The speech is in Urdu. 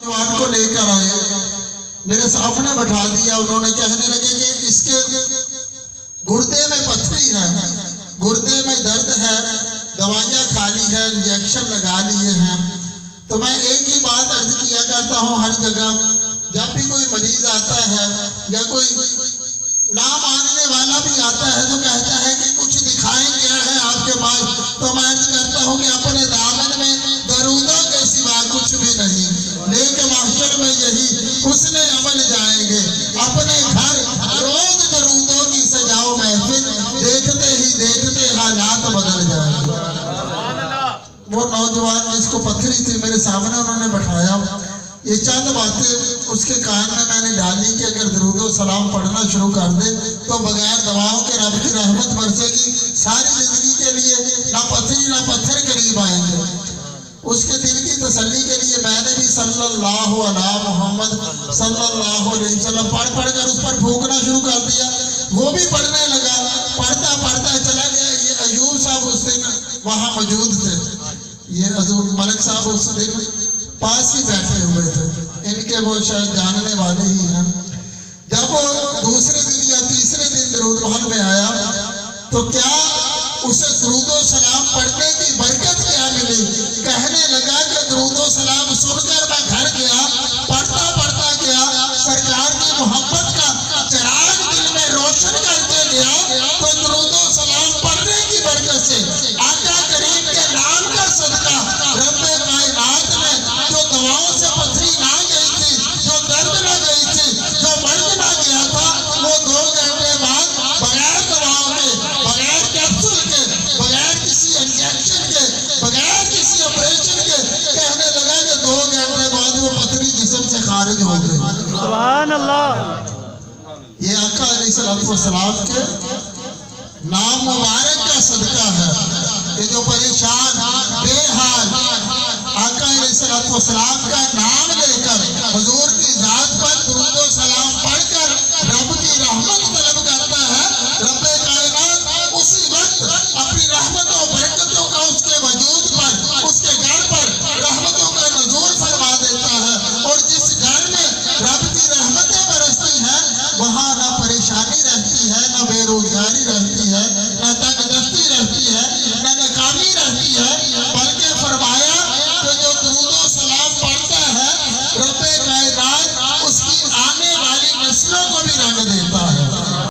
جوان کو لے کر آئے، میرے سامنے بٹھا دیا. انہوں نے کہنے لگے کہ اس کے گردے میں پتھری ہے، گردے میں درد ہے، دوائیاں کھا لی ہے، انجیکشن لگا لیے ہیں. تو میں ایک ہی بات عرض کیا کرتا ہوں ہر جگہ، جب بھی کوئی مریض آتا ہے یا کوئی نہ ماننے والا بھی آتا ہے تو کہتا ہے کہ کچھ دکھائیں کیا ہے آپ کے پاس، تو میں عرض کرتا ہوں کہ اپنے دامن میں درودوں کے سوا کچھ بھی نہیں. لیکن محشر میں یہی حسن عمل جائیں گے. اپنے گھر روز درودوں کی سجاؤ محفل، دیکھتے ہی دیکھتے حالات بدل جائیں گے. وہ نوجوان جس کو پتھری تھی میرے سامنے انہوں نے بٹھایا. یہ چند باتیں اس کے کان میں نے ڈالی کہ اگر درود و سلام پڑھنا شروع کر دے تو بغیر دعاؤں کے رب کی رحمت برسے گی ساری زندگی کے لیے. نہ پتھری نہ پتھر قریب آئیں گے. اس کے دل کی تسلی کے لیے میں نے بھی صلی اللہ علیہ محمد صلی اللہ علیہ وسلم پڑھ کر اس پر پھونکنا شروع کر دیا. وہ بھی پڑھنے لگا، پڑھتا پڑھتا چلا گیا. یہ ایوب صاحب اس دن وہاں موجود تھے، یہ حضور ملک صاحب اس دن پاس ہی بیٹھے ہوئے تھے، ان کے وہ شاید جاننے والے ہی ہیں. جب وہ دوسرے دن یا تیسرے دن درود محل میں آیا تو کیا اسے درود و سلام پڑھنے کی برکت کیا ملی. کہنے لگا کہ درود و سلام سن کر میں گھر گیا، پڑھتا پڑھتا گیا، سرکار کی محبت کا چراغ دل میں روشن کر کے گیا. تو درود و سلام پڑھنے کی برکت سے آقا کریم کے نام کا صدقہ رب کائنات میں جو دواؤں سے پتھری نہ گئی تھی، جو درد نہ گئی تھی، جو مرد نہ گیا تھا، وہ 2 گھنٹے بعد بغیر دواؤں کے، بغیر کیپسول کے، بغیر کسی انجیکشن کے، بغیر کسی آپریشن کے کہنے لگا کہ 2 گھنٹے بعد وہ پتھری جسم سے خارج ہو گئی. سبحان اللہ. یہ آقا علیہ السلام کے نام مبارک کا صدقہ ہے کہ جو پریشان بے حال آقا علیہ السلام کا نام لے کر حضور کی ذات پر درود و سلام پڑھ کر رب کی رحمت طلب کرتا ہے. رب کائنات اسی وقت اپنی رحمتوں برکتوں کا اس کے وجود پر، اس کے گھر پر رحمتوں کا نزول فرما دیتا ہے. اور جس گھر میں رب کی رحمتیں برستی ہیں وہاں نہ پریشانی رہتی ہے، نہ بے روزگاری رہتی ہے، نہ تنگ دستی رہتی ہے،